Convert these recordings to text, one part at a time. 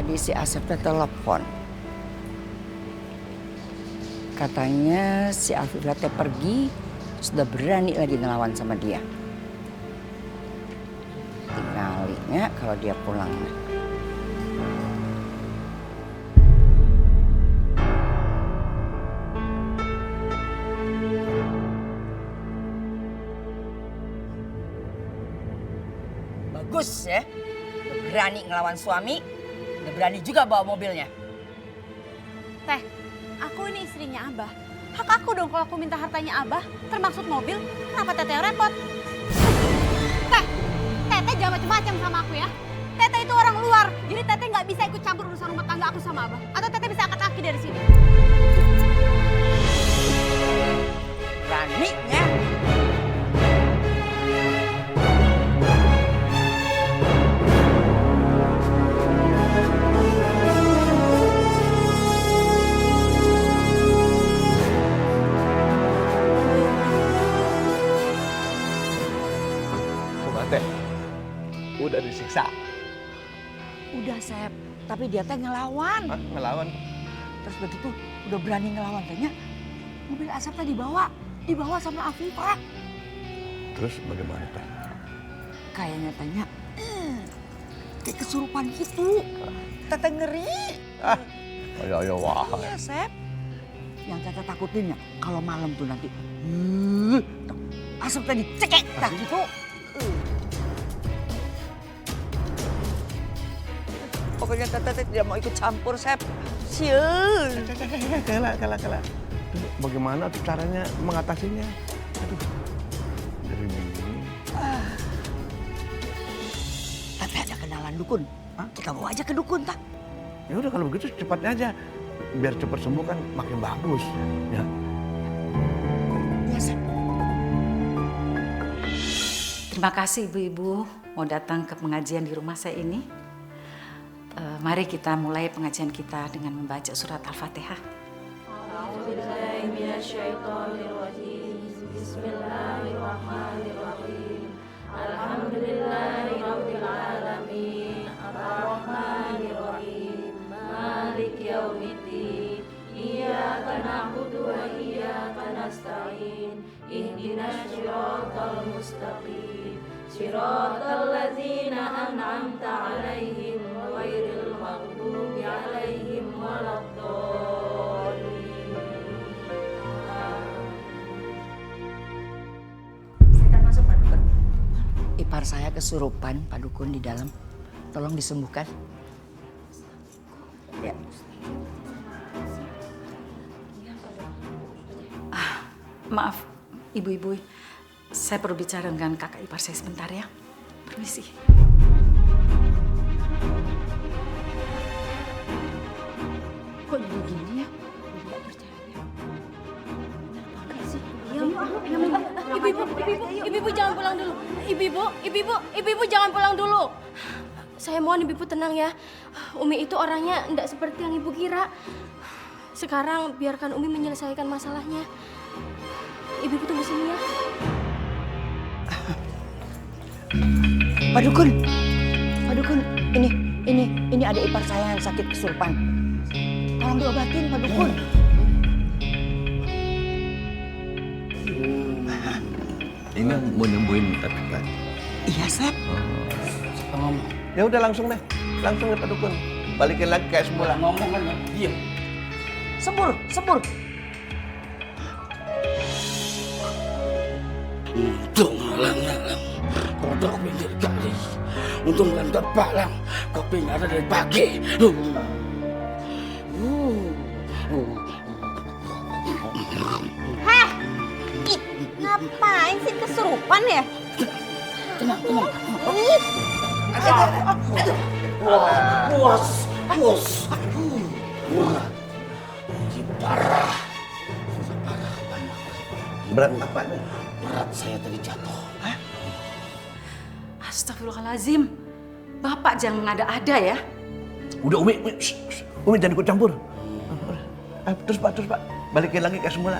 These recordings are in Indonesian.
Tadi si Asep telepon. Katanya si Afifah teh pergi, sudah berani lagi ngelawan sama dia. Tinggalnya kalau dia pulang. Bagus ya, udah berani ngelawan suami, udah berani juga bawa mobilnya. Teh, aku ini istrinya Abah. Hak aku dong kalau aku minta hartanya Abah, termasuk mobil. Kenapa Teteh yang repot? Teh, Teteh jangan macam-macam sama aku ya. Teteh itu orang luar, jadi Teteh nggak bisa ikut campur urusan rumah tangga aku sama Abah. Atau Teteh bisa angkat kaki dari sini. Beraninya. Udah disiksa. Udah Sep, tapi dia teh ngelawan. Hah, ngelawan? Terus begitu udah berani ngelawan tanya, mobil Asep teh dibawa sama Afifah. Terus bagaimana teh? Kayaknya tanya, kayak kesurupan gitu. Teteh ngeri. Ayo wah. Iya Sep. Yang Teteh takutin ya kalau malam tuh nanti, Asep tadi cekek tak gitu. Pokoknya Teteh tidak mau ikut campur, Sep. Siul. Kalah. Bagaimana tuh caranya mengatasinya? Aduh. Dari bingung. Tapi ada kenalan dukun. Kita bawa aja ke dukun, tak? Ya udah kalau begitu cepatnya aja. Biar cepat sembuh kan makin bagus. Ya. Iya, Sep. Terima kasih ibu-ibu mau datang ke pengajian di rumah saya ini. Mari kita mulai pengajian kita dengan membaca surat Al-Fatihah. Bismillahirrahmanirrahim. Alhamdulillahirrabbilalamin. Ar-Rahmanirrahim. Malik yaumiddin. Iyyaka na'budu wa iyyaka nasta'in. Ihdinas siratal mustaqim. Siratal ladzina an'amta 'alaihim ghairil maghdubi 'alaihim waladdallin. Saya masuk, Pak Dukun. Ipar saya kesurupan, Pak Dukun di dalam. Tolong disembuhkan. Ya. Maaf, ibu-ibu. Saya perlu bicara dengan kakak ipar saya sebentar ya. Permisi. Kok jadi gini ya? Tidak percaya. Kenapa sih? Ibu jangan pulang dulu. Ibu jangan pulang dulu. Saya mohon ibu tenang ya. Umi itu orangnya tidak seperti yang ibu kira. Sekarang biarkan Umi menyelesaikan masalahnya. Ibu tunggu sini ya. Pak Dukun, ini ada ipar saya yang sakit kesurupan. Tolong diobatin, Pak Dukun. Ini mau nyembuhin tapi Pak. Iya, Sep. Ya udah langsung deh Pak Dukun. Balikin lagi kayak semula. Ngomong kan diam. Sembur. Untung alang-alang kodok pinggir kali. Untung kan tepat lang. Kopinya ada dari pagi. Heh, ngapain sih kesurupan ya? Tenang. Puas. Ini parah banyak. Berat apa? Berat saya tadi jatuh. Astagfirullahaladzim. Bapak jangan ada-ada ya. Udah Umi jangan ikut campur. Terus Pak. Balikin lagi kayak semula.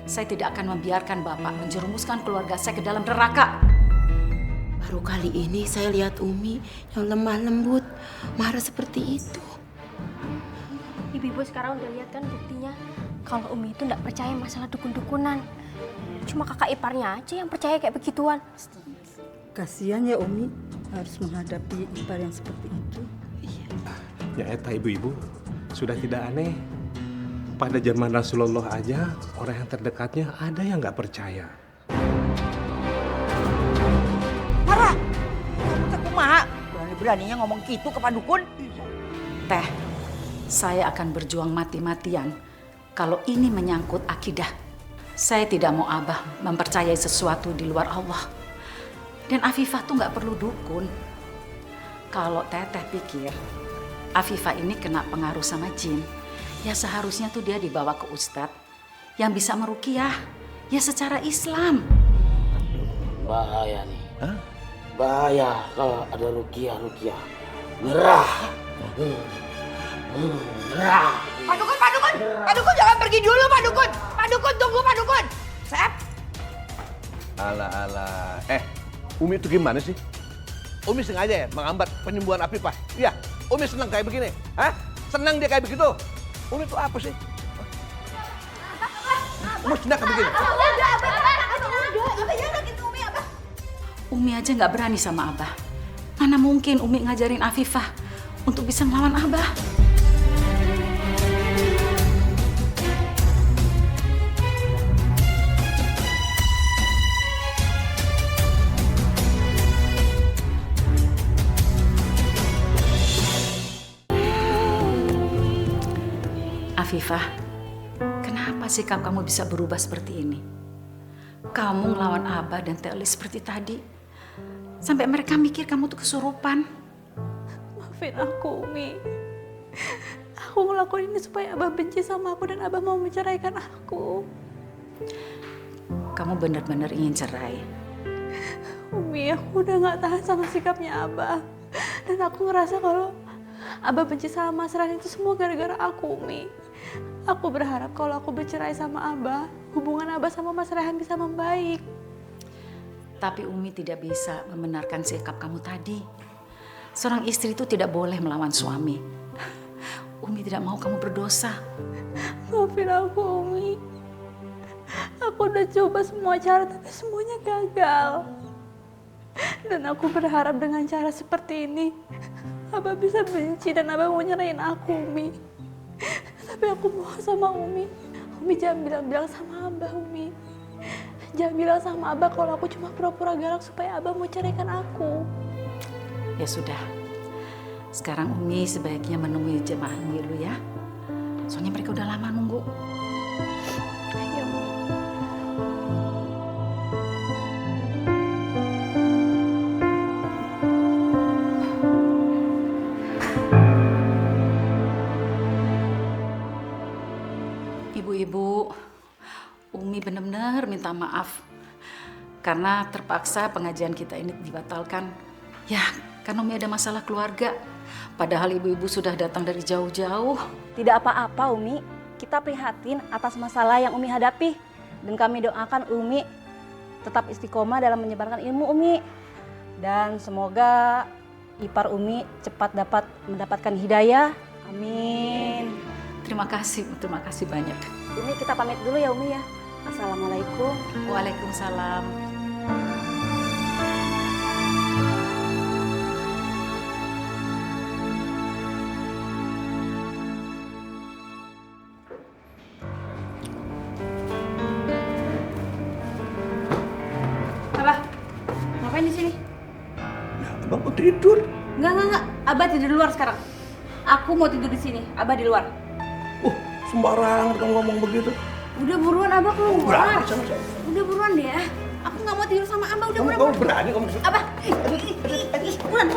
Saya tidak akan membiarkan Bapak menjerumuskan keluarga saya ke dalam neraka. Baru kali ini saya lihat Umi yang lemah lembut, marah seperti itu. Ibu-ibu sekarang udah lihat kan buktinya kalau Umi itu nggak percaya masalah dukun-dukunan. Cuma kakak iparnya aja yang percaya kayak begituan. Kasihan ya Umi harus menghadapi ipar yang seperti itu. Ya eta ibu-ibu, sudah tidak aneh. Pada zaman Rasulullah aja, orang yang terdekatnya ada yang nggak percaya. Marah! Kamu kumaha? Berani-beraninya ngomong gitu ke Pak Dukun? Teh, saya akan berjuang mati-matian kalau ini menyangkut akidah. Saya tidak mau Abah mempercayai sesuatu di luar Allah. Dan Afifah tuh nggak perlu dukun. Kalau Teteh pikir Afifah ini kena pengaruh sama jin, ya seharusnya tuh dia dibawa ke ustadz yang bisa meruqyah, ya secara Islam. Bahaya nih. Hah? Bahaya kalau ada ruqyah. Ngerah. Ngerah. Pak Dukun jangan pergi dulu Pak Dukun. Pak Dukun tunggu Pak Dukun. Sep. Alah. Umi itu gimana sih? Umi sengaja ya menghambat penyembuhan Afifah? Iya, Umi senang kayak begini. Hah? Senang dia kayak begitu? Umi itu apa sih? Umi senang kayak begini? Umi aja nggak berani sama Abah. Mana mungkin Umi ngajarin Afifah untuk bisa melawan Abah? Afifah, kenapa sikap kamu bisa berubah seperti ini? Kamu ngelawan Abah dan Teh Elis seperti tadi. Sampai mereka mikir kamu tuh kesurupan. Maafin aku, Umi. Aku ngelakuin ini supaya Abah benci sama aku dan Abah mau menceraikan aku. Kamu benar-benar ingin cerai. Umi, aku udah gak tahan sama sikapnya Abah. Dan aku ngerasa kalau Abah benci sama Mas Rehan itu semua gara-gara aku, Umi. Aku berharap kalau aku bercerai sama Abah, hubungan Abah sama Mas Rehan bisa membaik. Tapi Umi tidak bisa membenarkan sikap kamu tadi. Seorang istri itu tidak boleh melawan suami. Umi tidak mau kamu berdosa. Maafin aku, Umi. Aku udah coba semua cara tapi semuanya gagal. Dan aku berharap dengan cara seperti ini Abah bisa benci dan Abah mau nyerahin aku, Umi. Tapi aku mohon sama Umi jangan bilang-bilang sama Abah, Umi. Jangan bilang sama Abah kalau aku cuma pura-pura galak supaya Abah mau ceraikan aku. Ya sudah, sekarang Umi sebaiknya menemui jemaah Umi dulu ya. Soalnya mereka udah lama nunggu. Ayo, Umi. Ibu-ibu, Umi benar-benar minta maaf karena terpaksa pengajian kita ini dibatalkan. Ya, karena Umi ada masalah keluarga. Padahal ibu-ibu sudah datang dari jauh-jauh. Tidak apa-apa Umi, kita prihatin atas masalah yang Umi hadapi. Dan kami doakan Umi tetap istiqomah dalam menyebarkan ilmu Umi. Dan semoga ipar Umi cepat dapat mendapatkan hidayah. Amin. Terima kasih banyak. Umi kita pamit dulu ya Umi ya. Assalamualaikum. Waalaikumsalam. Abah, ngapain di sini? Ya, Abang mau tidur. Enggak. Abah tidur di luar sekarang. Aku mau tidur di sini. Abah di luar. Sembarangan kamu ngomong begitu. Udah buruan Abah keluar. Berani sama saya. Udah buruan deh ya. Aku nggak mau tidur sama Abah. Udah buruan. Kamu berani kamu. Abah, buruan.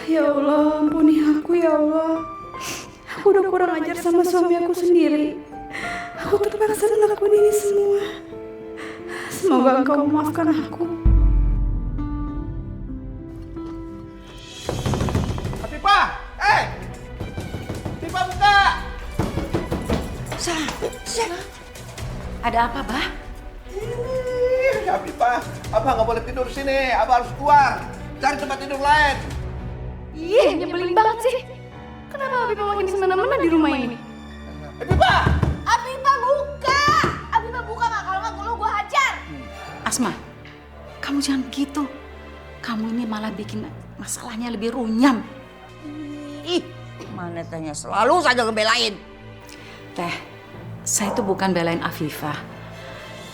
Ya Allah, ampuni aku ya Allah. Aku udah kurang ajar sama suami aku sendiri. Aku terpaksa melakukan ini semua. Semoga Engkau memaafkan aku. Afifah! Afifah buka! Ada apa, Bah? Ih, Afifah, Abah nggak boleh tidur sini. Abah harus keluar, cari tempat tidur lain. Ih, nyebelin banget sih. Kenapa Abibah makin semena-mena di rumah ini? Afifah! Abibah buka! Abibah buka nggak? Kalau nggak gue hajar. Asma, kamu jangan begitu. Kamu ini malah bikin masalahnya lebih runyam. Ih, mana tanya selalu saja ngebelain. Teh, saya tuh bukan belain Afifah.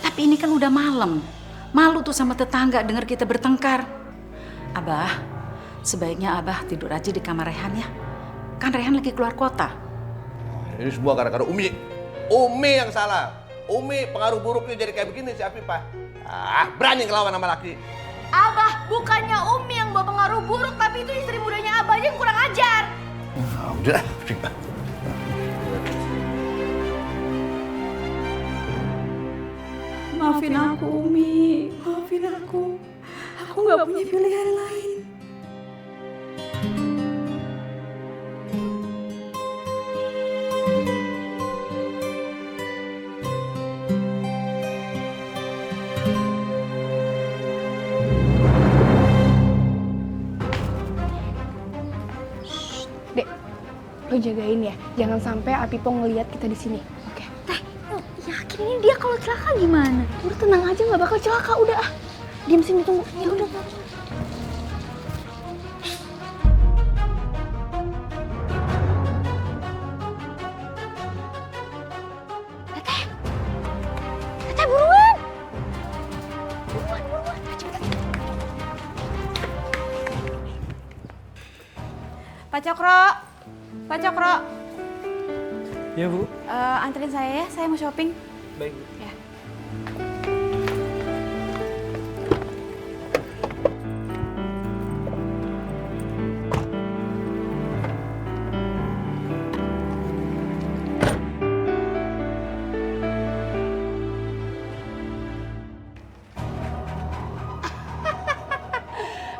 Tapi ini kan udah malam. Malu tuh sama tetangga dengar kita bertengkar. Abah, sebaiknya Abah tidur aja di kamar Rehan ya. Kan Rehan lagi keluar kota. Ini semua gara-gara Umi. Umi yang salah. Umi pengaruh buruknya jadi kayak begini si Afifah. Berani ngelawan sama laki. Abah, bukannya Umi yang bawa pengaruh buruk, tapi itu istri mudanya Abah aja yang kurang ajar. Udah, Afifah. Maafin aku, Umi. Maafin aku. Aku nggak punya pilihan lain. Dek, lo jagain ya. Jangan sampai Apipo ngelihat kita di sini. Oke. Teh, yakin ini dia kalau celaka gimana? Udah tenang aja, nggak bakal celaka. Udah, diam sini tunggu. Ya udah. Teteh buruan. Buruan. Cepet. Pak Cokro. Ya, Bu. Anterin saya ya, saya mau shopping. Baik, Bu. Ya.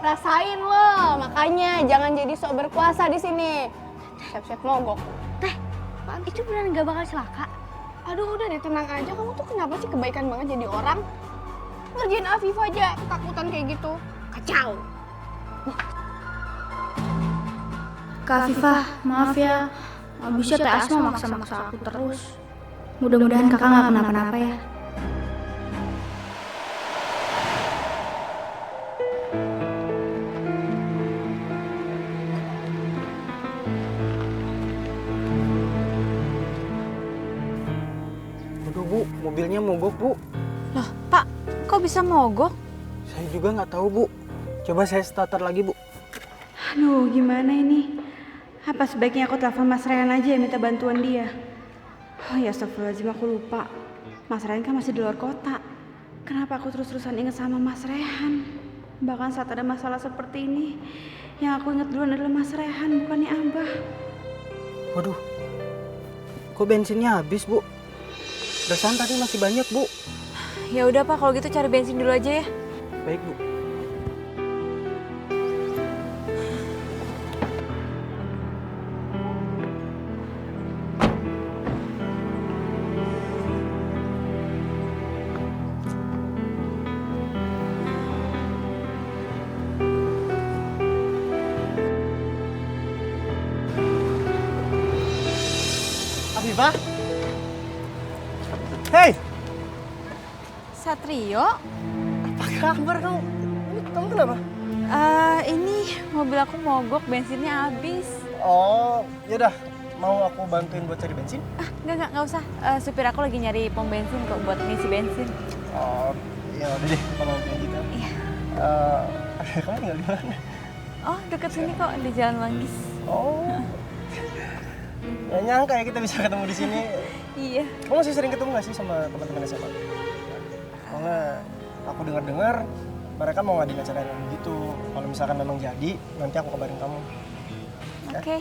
Rasain lo, makanya jangan jadi sok berkuasa di sini. Siap-siap mogok. Teh, itu beneran gak bakal celaka? Aduh, udah deh, tenang aja. Kamu tuh kenapa sih kebaikan banget jadi orang? Ngerjain Afif aja, ketakutan kayak gitu. Kacau. Kak Afifah, maaf ya. Abisnya Teh Asma maksa-maksa aku terus. Mudah-mudahan kakak gak kenapa-napa ya. Aduh, Bu, mobilnya mogok, Bu. Loh, Pak, kok bisa mogok? Saya juga nggak tahu, Bu. Coba saya starter lagi, Bu. Aduh, gimana ini? Apa sebaiknya aku telepon Mas Rehan aja ya, minta bantuan dia? Oh ya, astagfirullahaladzim, aku lupa. Mas Rehan kan masih di luar kota. Kenapa aku terus-terusan inget sama Mas Rehan? Bahkan saat ada masalah seperti ini, yang aku inget duluan adalah Mas Rehan, bukannya Abah. Waduh, kok bensinnya habis, Bu? Perasaan tadi masih banyak, Bu. Ya udah Pak, kalau gitu cari bensin dulu aja ya. Baik, Bu. Afifah? Hei! Satrio? Apa kabar kamu? Kamu kenapa? Ini mobil aku mogok, bensinnya habis. Oh, yaudah. Mau aku bantuin buat cari bensin? Enggak usah. Supir aku lagi nyari pom bensin kok buat ngisi bensin. Oh, ya udah deh kalau kayak gitu. Iya. Kamu tinggal di mana? Oh, deket sini kok, di Jalan Manggis. Oh. Gak nyangka ya kita bisa ketemu di sini. Iya. Kamu masih sering ketemu gak sih sama teman-teman SMA? Soalnya aku dengar-dengar mereka mau ngadain acara yang gitu. Kalau misalkan memang jadi, nanti aku kabarin kamu. Oke.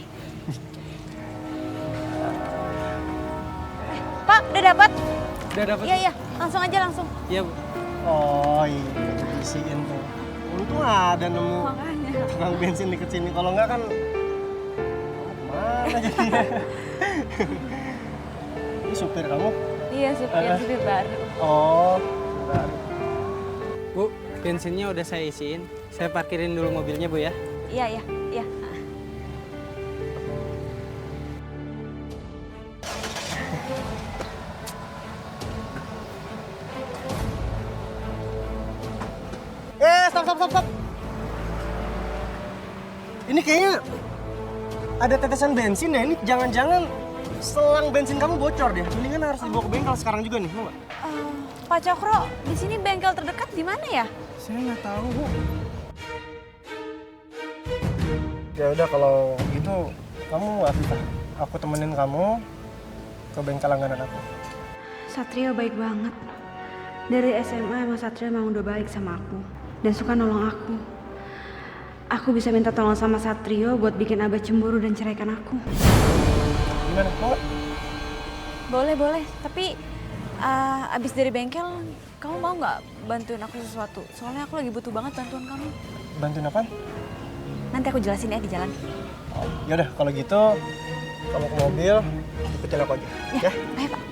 Pak, udah dapat? Udah dapat. Iya, langsung aja langsung. Iya, Bu. Oh iya, diisiin tuh. Untung ada nemu tukang bensin deket sini. Kalau enggak kan mana jadinya. Berarti supir kamu? Iya, supir baru. Oh, supir baru. Bu, bensinnya udah saya isiin. Saya parkirin dulu mobilnya, Bu ya. Iya. Stop. Ini kayaknya ada tetesan bensin ya. Ini jangan-jangan selang bensin kamu bocor deh. Mendingan harus dibawa ke bengkel sekarang juga nih, mau nggak? Pak Cokro, di sini bengkel terdekat di mana ya? Saya nggak tahu, Bu. Ya udah kalau gitu kamu Afifah, aku temenin kamu ke bengkel langganan aku. Satrio baik banget. Dari SMA emang Satrio emang udah baik sama aku dan suka nolong aku. Aku bisa minta tolong sama Satrio buat bikin Abah cemburu dan ceraikan aku. Gimana? Mau nggak? Boleh. Tapi abis dari bengkel, kamu mau nggak bantuin aku sesuatu? Soalnya aku lagi butuh banget bantuan kamu. Bantuin apaan? Nanti aku jelasin ya di jalan. Oh, yaudah kalau gitu kamu ke mobil, ikutin aku aja. Ya. Ayo Pak.